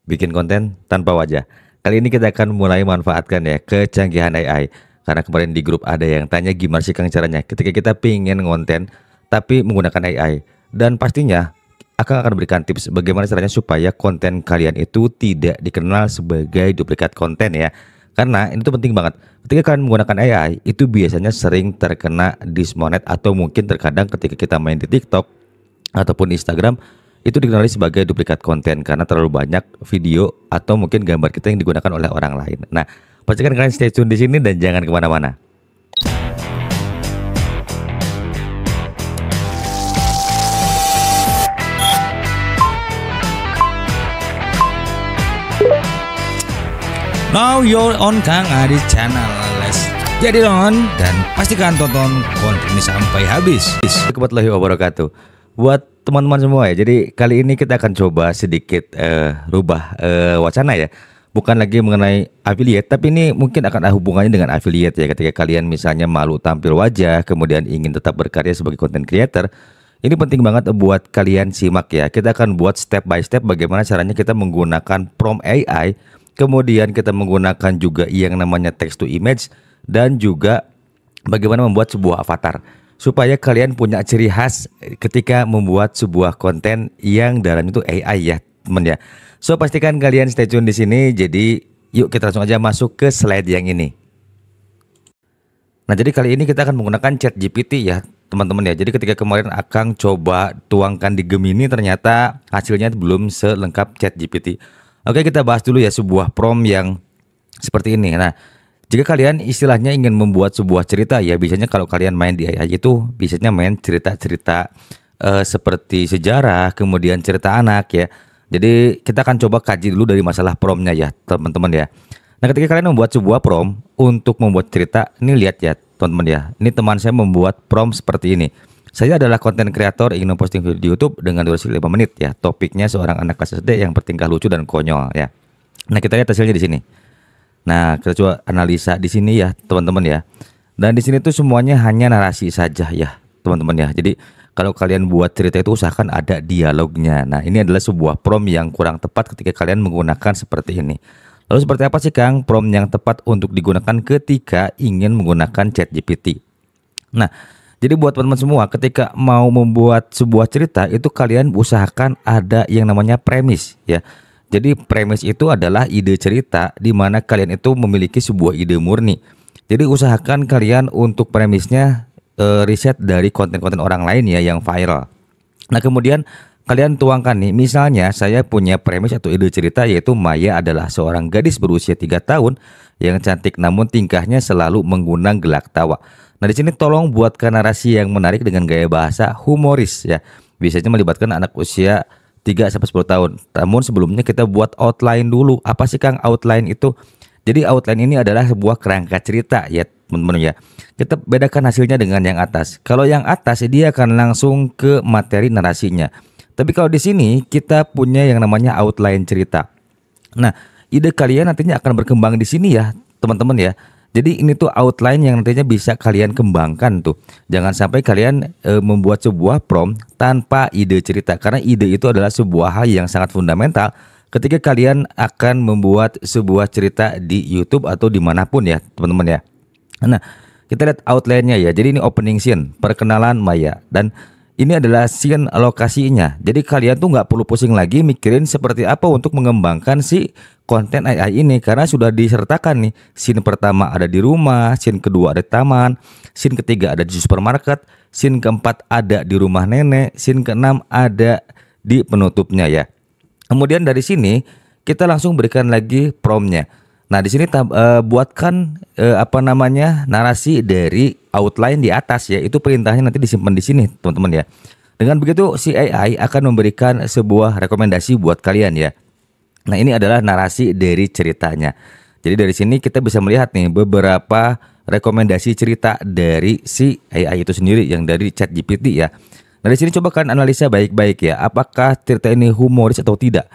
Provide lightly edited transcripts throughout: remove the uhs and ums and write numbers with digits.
bikin konten tanpa wajah. Kali ini kita akan mulai manfaatkan ya kecanggihan AI. Karena kemarin di grup ada yang tanya gimana sih Kang caranya ketika kita pingin ngonten tapi menggunakan AI. Dan pastinya akan berikan tips bagaimana caranya supaya konten kalian itu tidak dikenal sebagai duplikat konten ya. Karena ini tuh penting banget. Ketika kalian menggunakan AI itu biasanya sering terkena dismonet atau mungkin terkadang ketika kita main di TikTok ataupun Instagram itu dikenali sebagai duplikat konten karena terlalu banyak video atau mungkin gambar kita yang digunakan oleh orang lain. Nah, pastikan kalian stay tune di sini dan jangan kemana-mana. Now you're on Kang Adi channel. Let's jadi on dan pastikan tonton konten ini sampai habis. Warahmatullahi wabarakatuh. Buat teman-teman semua ya. Jadi kali ini kita akan coba sedikit rubah wacana ya. Bukan lagi mengenai affiliate, tapi ini mungkin akan ada hubungannya dengan affiliate ya. Ketika kalian misalnya malu tampil wajah, kemudian ingin tetap berkarya sebagai content creator, ini penting banget buat kalian simak ya. Kita akan buat step by step bagaimana caranya kita menggunakan prompt AI. Kemudian kita menggunakan juga yang namanya text to image dan juga bagaimana membuat sebuah avatar supaya kalian punya ciri khas ketika membuat sebuah konten yang dalamnya itu AI ya teman ya. So pastikan kalian stay tune di sini. Jadi yuk kita langsung aja masuk ke slide yang ini. Nah jadi kali ini kita akan menggunakan ChatGPT ya teman-teman ya. Jadi ketika kemarin Akang coba tuangkan di Gemini ternyata hasilnya belum selengkap ChatGPT. Oke, kita bahas dulu ya sebuah prompt yang seperti ini. Nah, jika kalian istilahnya ingin membuat sebuah cerita ya, biasanya kalau kalian main di AI itu biasanya main cerita-cerita seperti sejarah, kemudian cerita anak ya. Jadi kita akan coba kaji dulu dari masalah promptnya ya, teman-teman ya. Nah, ketika kalian membuat sebuah prompt untuk membuat cerita, ini lihat ya, teman-teman ya. Ini teman saya membuat prompt seperti ini. Saya adalah konten kreator ingin memposting video di YouTube dengan durasi 5 menit ya. Topiknya seorang anak kelas SD yang bertingkah lucu dan konyol ya. Nah, kita lihat hasilnya di sini. Nah, kita coba analisa di sini ya, teman-teman ya. Dan di sini tuh semuanya hanya narasi saja ya, teman-teman ya. Jadi, kalau kalian buat cerita itu usahakan ada dialognya. Nah, ini adalah sebuah prompt yang kurang tepat ketika kalian menggunakan seperti ini. Lalu seperti apa sih Kang prompt yang tepat untuk digunakan ketika ingin menggunakan ChatGPT? Nah, jadi buat teman-teman semua ketika mau membuat sebuah cerita itu kalian usahakan ada yang namanya premis ya. Jadi premis itu adalah ide cerita di mana kalian itu memiliki sebuah ide murni. Jadi usahakan kalian untuk premisnya riset dari konten-konten orang lain ya yang viral. Nah kemudian kalian tuangkan nih, misalnya saya punya premis atau ide cerita yaitu Maya adalah seorang gadis berusia 3 tahun yang cantik namun tingkahnya selalu mengundang gelak tawa. Nah di sini tolong buatkan narasi yang menarik dengan gaya bahasa humoris ya. Biasanya melibatkan anak usia 3-10 tahun. Namun sebelumnya kita buat outline dulu. Apa sih Kang outline itu? Jadi outline ini adalah sebuah kerangka cerita ya teman-teman ya. Kita bedakan hasilnya dengan yang atas. Kalau yang atas dia akan langsung ke materi narasinya. Tapi kalau di sini kita punya yang namanya outline cerita. Nah, ide kalian nantinya akan berkembang di sini ya, teman-teman ya. Jadi ini tuh outline yang nantinya bisa kalian kembangkan tuh. Jangan sampai kalian membuat sebuah prompt tanpa ide cerita. Karena ide itu adalah sebuah hal yang sangat fundamental ketika kalian akan membuat sebuah cerita di YouTube atau dimanapun ya, teman-teman ya. Nah, kita lihat outline-nya ya. Jadi ini opening scene, perkenalan Maya. Dan ini adalah scene lokasinya. Jadi kalian tuh nggak perlu pusing lagi mikirin seperti apa untuk mengembangkan si konten AI ini. Karena sudah disertakan nih. Scene pertama ada di rumah, scene kedua ada di taman, scene ketiga ada di supermarket, scene keempat ada di rumah nenek, scene keenam ada di penutupnya ya. Kemudian dari sini kita langsung berikan lagi promptnya. Nah di sini buatkan narasi dari outline di atas ya. Itu perintahnya nanti disimpan di sini teman-teman ya. Dengan begitu si AI akan memberikan sebuah rekomendasi buat kalian ya. Nah ini adalah narasi dari ceritanya. Jadi dari sini kita bisa melihat nih beberapa rekomendasi cerita dari si AI itu sendiri yang dari ChatGPT ya. Nah di sini coba kalian analisa baik-baik ya. Apakah cerita ini humoris atau tidak?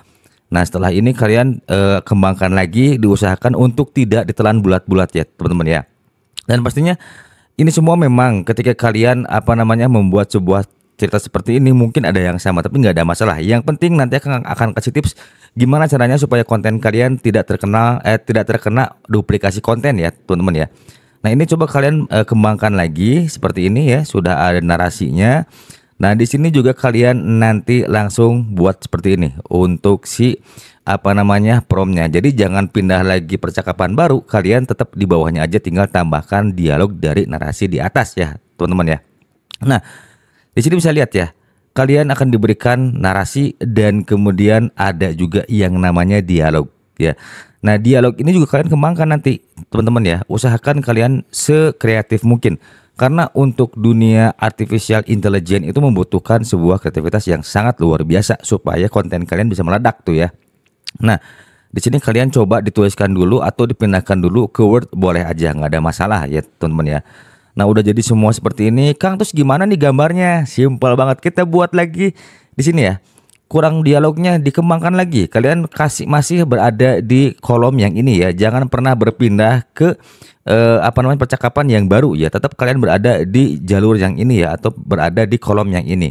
Nah setelah ini kalian kembangkan lagi, diusahakan untuk tidak ditelan bulat-bulat ya teman-teman ya. Dan pastinya ini semua memang ketika kalian membuat sebuah cerita seperti ini mungkin ada yang sama, tapi nggak ada masalah. Yang penting nanti akan kasih tips gimana caranya supaya konten kalian tidak terkena duplikasi konten ya teman-teman ya. Nah ini coba kalian kembangkan lagi seperti ini ya, sudah ada narasinya. Nah di sini juga kalian nanti langsung buat seperti ini untuk si promptnya. Jadi jangan pindah lagi percakapan baru, kalian tetap di bawahnya aja, tinggal tambahkan dialog dari narasi di atas ya teman-teman ya. Nah di sini bisa lihat ya, kalian akan diberikan narasi dan kemudian ada juga yang namanya dialog ya. Nah dialog ini juga kalian kembangkan nanti teman-teman ya, usahakan kalian sekreatif mungkin. Karena untuk dunia artificial intelligence itu membutuhkan sebuah kreativitas yang sangat luar biasa supaya konten kalian bisa meledak tuh ya. Nah, di sini kalian coba dituliskan dulu atau dipindahkan dulu ke Word, boleh aja, nggak ada masalah ya teman-teman ya. Nah, udah jadi semua seperti ini, Kang. Terus gimana nih gambarnya? Simpel banget. Kita buat lagi di sini ya. Kurang dialognya, dikembangkan lagi. Kalian masih berada di kolom yang ini ya. Jangan pernah berpindah ke percakapan yang baru ya. Tetap kalian berada di jalur yang ini ya, atau berada di kolom yang ini.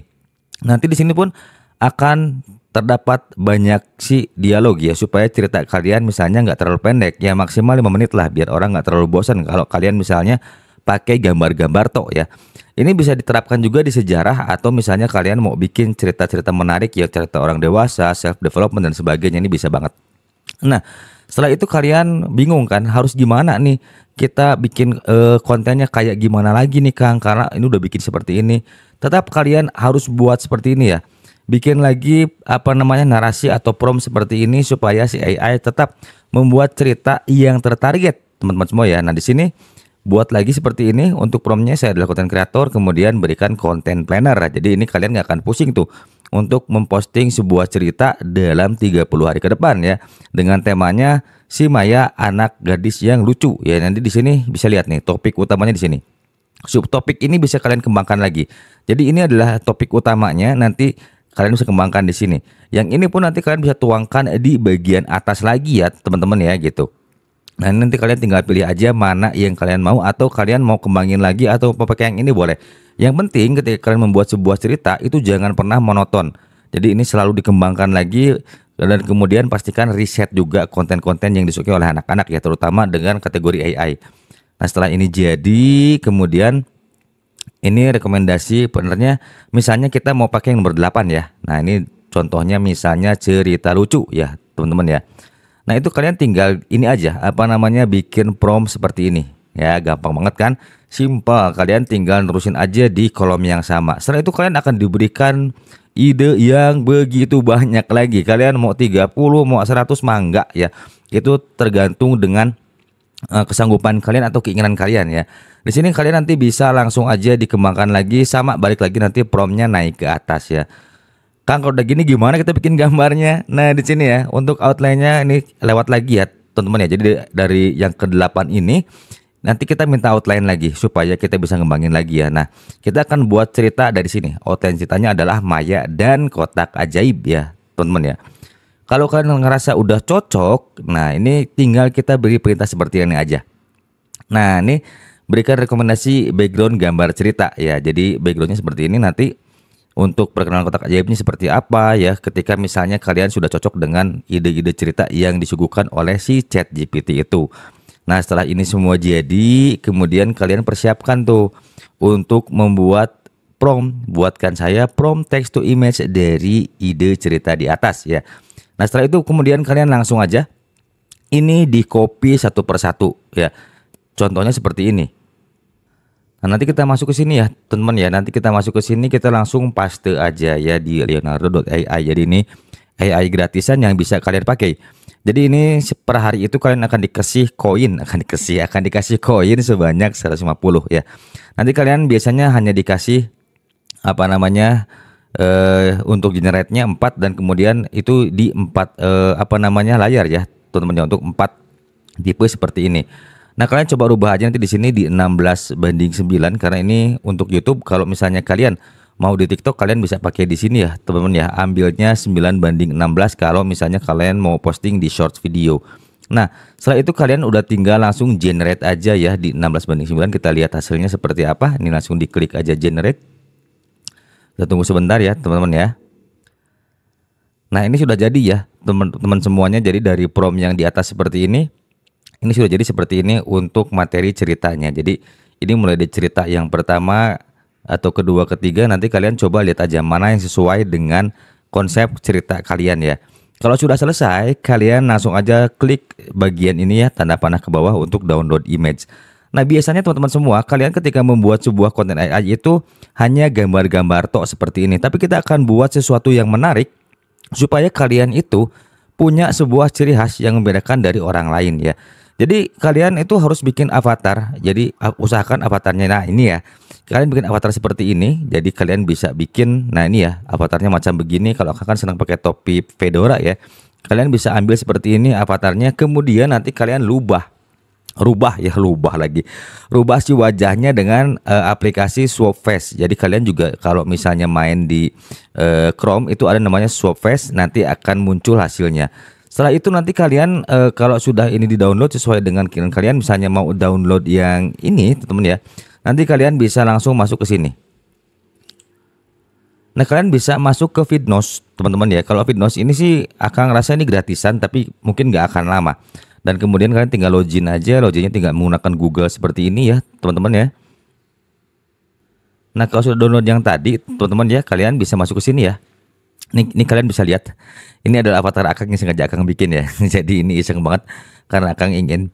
Nanti di sini pun akan terdapat banyak si dialog ya, supaya cerita kalian misalnya nggak terlalu pendek ya, maksimal 5 menit lah biar orang nggak terlalu bosan kalau kalian misalnya pakai gambar-gambar toh ya. Ini bisa diterapkan juga di sejarah atau misalnya kalian mau bikin cerita-cerita menarik ya, cerita orang dewasa, self development dan sebagainya, ini bisa banget. Nah setelah itu kalian bingung kan harus gimana nih kita bikin kontennya kayak gimana lagi nih Kang, karena ini udah bikin seperti ini. Tetap kalian harus buat seperti ini ya, bikin lagi narasi atau prompt seperti ini supaya si AI tetap membuat cerita yang tertarget teman-teman semua ya. Nah di sini buat lagi seperti ini untuk promptnya, saya adalah konten kreator, kemudian berikan konten planner. Jadi ini kalian nggak akan pusing tuh untuk memposting sebuah cerita dalam 30 hari ke depan ya, dengan temanya si Maya anak gadis yang lucu ya. Nanti di sini bisa lihat nih topik utamanya di sini. Subtopik ini bisa kalian kembangkan lagi. Jadi ini adalah topik utamanya, nanti kalian bisa kembangkan di sini. Yang ini pun nanti kalian bisa tuangkan di bagian atas lagi ya teman-teman ya gitu. Nah nanti kalian tinggal pilih aja mana yang kalian mau, atau kalian mau kembangin lagi atau pakai yang ini boleh. Yang penting ketika kalian membuat sebuah cerita itu jangan pernah monoton. Jadi ini selalu dikembangkan lagi, dan kemudian pastikan riset juga konten-konten yang disukai oleh anak-anak ya, terutama dengan kategori AI. Nah setelah ini jadi, kemudian ini rekomendasi penernya, misalnya kita mau pakai yang nomor 8 ya. Nah ini contohnya misalnya cerita lucu ya teman-teman ya. Nah itu kalian tinggal ini aja bikin prompt seperti ini ya, gampang banget kan, simple. Kalian tinggal nerusin aja di kolom yang sama. Setelah itu kalian akan diberikan ide yang begitu banyak lagi. Kalian mau 30 mau 100 mangga ya, itu tergantung dengan kesanggupan kalian atau keinginan kalian ya. Di sini kalian nanti bisa langsung aja dikembangkan lagi, sama balik lagi nanti promptnya naik ke atas ya. Kang kalau udah gini gimana kita bikin gambarnya? Nah di sini ya untuk outline-nya ini lewat lagi ya teman-teman ya. Jadi dari yang ke-8 ini nanti kita minta outline lagi supaya kita bisa ngembangin lagi ya. Nah kita akan buat cerita dari sini. Outline ceritanya adalah Maya dan kotak ajaib ya teman-teman ya. Kalau kalian ngerasa udah cocok, nah ini tinggal kita beri perintah seperti ini aja. Nah ini berikan rekomendasi background gambar cerita ya. Jadi backgroundnya seperti ini, nanti untuk perkenalan kotak ajaibnya seperti apa ya, ketika misalnya kalian sudah cocok dengan ide-ide cerita yang disuguhkan oleh si ChatGPT itu. Nah setelah ini semua jadi, kemudian kalian persiapkan tuh untuk membuat prompt. Buatkan saya prompt text to image dari ide cerita di atas ya. Nah setelah itu kemudian kalian langsung aja ini di copy satu persatu ya. Contohnya seperti ini. Nah, nanti kita masuk ke sini ya teman-teman ya. Nanti kita masuk ke sini, kita langsung paste aja ya di leonardo.ai. Jadi ini AI gratisan yang bisa kalian pakai. Jadi ini per hari itu kalian akan dikasih koin, akan dikasih koin sebanyak 150 ya. Nanti kalian biasanya hanya dikasih untuk generate-nya 4, dan kemudian itu di 4 layar ya teman-teman ya, untuk 4 tipe seperti ini. Nah kalian coba rubah aja nanti di sini di 16:9, karena ini untuk YouTube. Kalau misalnya kalian mau di TikTok kalian bisa pakai di sini ya teman-teman ya, ambilnya 9:16 kalau misalnya kalian mau posting di short video. Nah setelah itu kalian udah tinggal langsung generate aja ya di 16:9. Kita lihat hasilnya seperti apa. Ini langsung diklik aja generate. Kita tunggu sebentar ya teman-teman ya. Nah ini sudah jadi ya teman-teman semuanya. Jadi dari prompt yang di atas seperti ini sudah jadi seperti ini untuk materi ceritanya. Jadi ini mulai dari cerita yang pertama atau kedua, ketiga, nanti kalian coba lihat aja mana yang sesuai dengan konsep cerita kalian ya. Kalau sudah selesai, kalian langsung aja klik bagian ini ya, tanda panah ke bawah untuk download image. Nah biasanya teman-teman semua, kalian ketika membuat sebuah konten AI itu hanya gambar-gambar tok seperti ini. Tapi kita akan buat sesuatu yang menarik supaya kalian itu punya sebuah ciri khas yang membedakan dari orang lain ya. Jadi kalian itu harus bikin avatar. Jadi usahakan avatarnya, nah ini ya, kalian bikin avatar seperti ini. Jadi kalian bisa bikin, nah ini ya, avatarnya macam begini. Kalau kakak kan senang pakai topi fedora ya, kalian bisa ambil seperti ini avatarnya. Kemudian nanti kalian rubah si wajahnya dengan aplikasi Swap Face. Jadi kalian juga kalau misalnya main di Chrome itu ada namanya Swap Face, nanti akan muncul hasilnya. Setelah itu nanti kalian kalau sudah ini di-download sesuai dengan keinginan kalian, misalnya mau download yang ini teman-teman ya, nanti kalian bisa langsung masuk ke sini. Nah kalian bisa masuk ke Vidnos teman-teman ya. Kalau Vidnos ini sih akan ngerasa ini gratisan, tapi mungkin nggak akan lama. Dan kemudian kalian tinggal login aja, loginnya tinggal menggunakan Google seperti ini ya teman-teman ya. Nah kalau sudah download yang tadi teman-teman ya, kalian bisa masuk ke sini ya. Ini kalian bisa lihat, ini adalah avatar Akang yang sengaja Akang bikin ya. Jadi ini iseng banget karena Akang ingin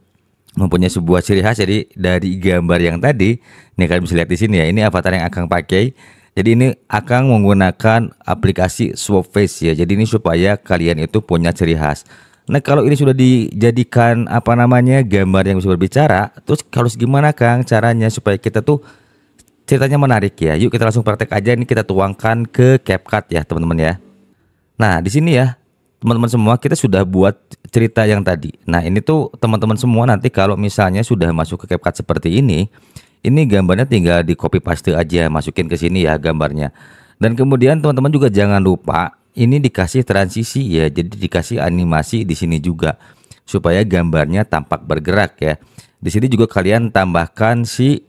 mempunyai sebuah ciri khas. Jadi dari gambar yang tadi, ini kalian bisa lihat di sini ya. Ini avatar yang Akang pakai. Jadi ini Akang menggunakan aplikasi Swap Face ya. Jadi ini supaya kalian itu punya ciri khas. Nah kalau ini sudah dijadikan apa namanya gambar yang bisa berbicara, terus harus gimana Kang caranya supaya kita tuh ceritanya menarik ya? Yuk kita langsung praktek aja. Ini kita tuangkan ke CapCut ya teman-teman ya. Nah di sini ya teman-teman semua, kita sudah buat cerita yang tadi. Nah ini tuh teman-teman semua nanti kalau misalnya sudah masuk ke CapCut seperti ini gambarnya tinggal di copy paste aja, masukin ke sini ya gambarnya. Dan kemudian teman-teman juga jangan lupa ini dikasih transisi ya, jadi dikasih animasi di sini juga supaya gambarnya tampak bergerak ya. Di sini juga kalian tambahkan si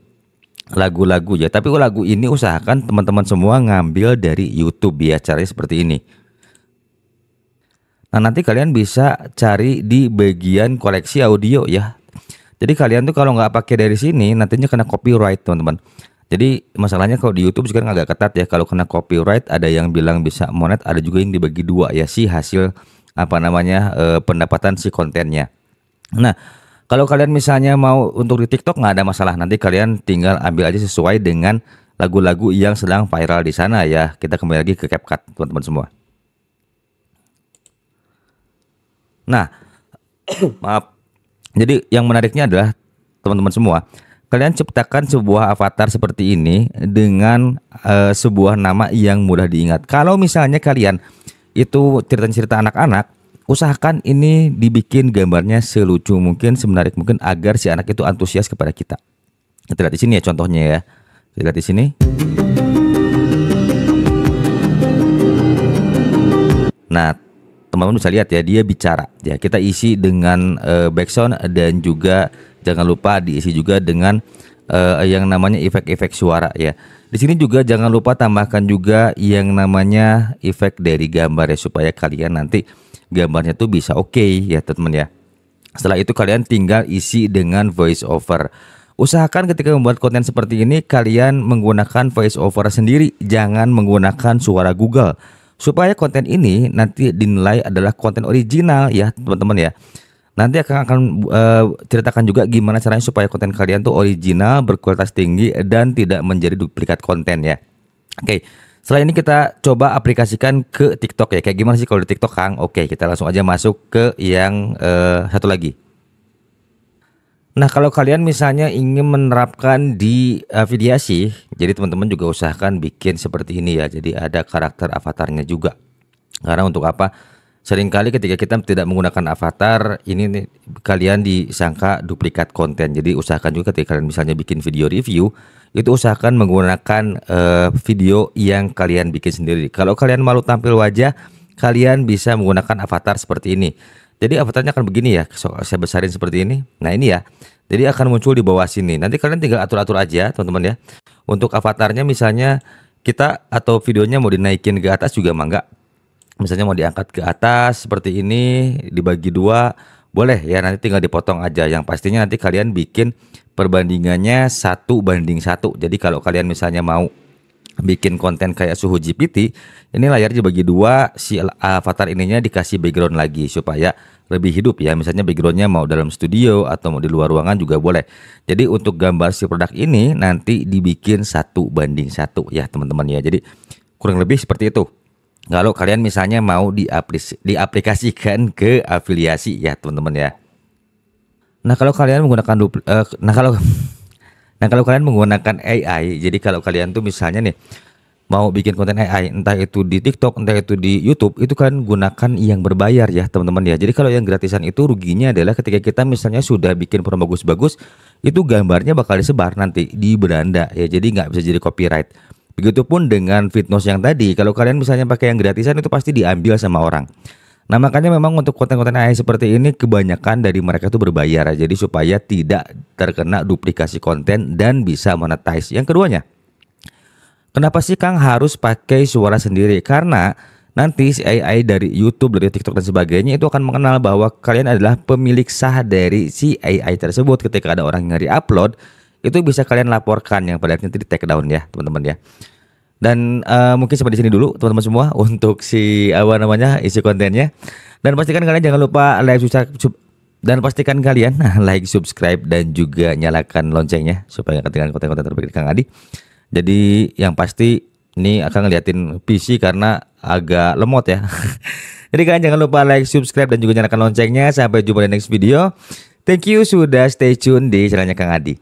lagu-lagu ya. Tapi lagu ini usahakan teman-teman semua ngambil dari YouTube ya, caranya seperti ini. Nah nanti kalian bisa cari di bagian koleksi audio ya. Jadi kalian tuh kalau nggak pakai dari sini nantinya kena copyright teman-teman. Jadi masalahnya kalau di YouTube sekarang agak ketat ya, kalau kena copyright ada yang bilang bisa monet, ada juga yang dibagi dua ya si hasil apa namanya pendapatan si kontennya. Nah kalau kalian misalnya mau untuk di TikTok nggak ada masalah, nanti kalian tinggal ambil aja sesuai dengan lagu-lagu yang sedang viral di sana ya. Kita kembali lagi ke CapCut teman-teman semua. Nah, maaf. Jadi yang menariknya adalah teman-teman semua, kalian ciptakan sebuah avatar seperti ini dengan sebuah nama yang mudah diingat. Kalau misalnya kalian itu cerita-cerita anak-anak, usahakan ini dibikin gambarnya selucu mungkin, semenarik mungkin agar si anak itu antusias kepada kita. Kita lihat di sini ya contohnya ya. Kita lihat di sini. Nah, teman-teman bisa lihat ya, dia bicara ya. Kita isi dengan background dan juga jangan lupa diisi juga dengan yang namanya efek-efek suara ya. Di sini juga jangan lupa tambahkan juga yang namanya efek dari gambar ya, supaya kalian nanti gambarnya tuh bisa oke ya teman-teman ya. Setelah itu kalian tinggal isi dengan voice over. Usahakan ketika membuat konten seperti ini kalian menggunakan voice over sendiri, jangan menggunakan suara Google, supaya konten ini nanti dinilai adalah konten original ya teman-teman ya. Nanti akan ceritakan juga gimana caranya supaya konten kalian tuh original, berkualitas tinggi dan tidak menjadi duplikat konten ya. Oke, setelah ini kita coba aplikasikan ke TikTok ya. Kayak gimana sih kalau di TikTok Kang? Oke, kita langsung aja masuk ke yang satu lagi. Nah kalau kalian misalnya ingin menerapkan di afiliasi, jadi teman-teman juga usahakan bikin seperti ini ya. Jadi ada karakter avatarnya juga. Karena untuk apa? Seringkali ketika kita tidak menggunakan avatar ini nih, kalian disangka duplikat konten. Jadi usahakan juga ketika kalian misalnya bikin video review, itu usahakan menggunakan video yang kalian bikin sendiri. Kalau kalian malu tampil wajah, kalian bisa menggunakan avatar seperti ini. Jadi avatarnya akan begini ya, saya besarin seperti ini. Nah ini ya, jadi akan muncul di bawah sini. Nanti kalian tinggal atur-atur aja teman-teman ya. Untuk avatarnya misalnya kita atau videonya mau dinaikin ke atas juga mangga. Misalnya mau diangkat ke atas seperti ini, dibagi dua, boleh ya, nanti tinggal dipotong aja. Yang pastinya nanti kalian bikin perbandingannya 1:1. Jadi kalau kalian misalnya mau bikin konten kayak suhu GPT, ini layarnya dibagi dua, si avatar ininya dikasih background lagi supaya lebih hidup ya. Misalnya backgroundnya mau dalam studio atau mau di luar ruangan juga boleh. Jadi untuk gambar si produk ini nanti dibikin 1:1 ya teman-teman ya. Jadi kurang lebih seperti itu. Kalau kalian misalnya mau diaplikasikan ke afiliasi ya teman-teman ya. Nah kalau kalian menggunakan Nah kalau kalian menggunakan AI, jadi kalau kalian tuh misalnya nih mau bikin konten AI, entah itu di TikTok, entah itu di YouTube, itu kalian gunakan yang berbayar ya teman-teman ya. Jadi kalau yang gratisan itu ruginya adalah ketika kita misalnya sudah bikin promo bagus-bagus, itu gambarnya bakal disebar nanti di beranda ya, jadi nggak bisa jadi copyright. Begitupun dengan Fitnos yang tadi, kalau kalian misalnya pakai yang gratisan itu pasti diambil sama orang. Nah makanya memang untuk konten-konten AI seperti ini kebanyakan dari mereka itu berbayar, jadi supaya tidak terkena duplikasi konten dan bisa monetize. Yang keduanya, kenapa sih Kang harus pakai suara sendiri? Karena nanti si AI dari YouTube, dari TikTok dan sebagainya itu akan mengenal bahwa kalian adalah pemilik sah dari si AI tersebut. Ketika ada orang yang upload, itu bisa kalian laporkan, yang pada nanti di take down ya teman-teman ya. Dan mungkin sampai di sini dulu teman-teman semua untuk si isi kontennya. Dan pastikan kalian jangan lupa like, subscribe dan juga nyalakan loncengnya supaya nggak ketinggalan konten-konten terbaik dari Kang Adi. Jadi yang pasti ini akan ngeliatin PC karena agak lemot ya. Jadi kalian jangan lupa like, subscribe dan juga nyalakan loncengnya. Sampai jumpa di next video. Thank you sudah stay tune di channelnya Kang Adi.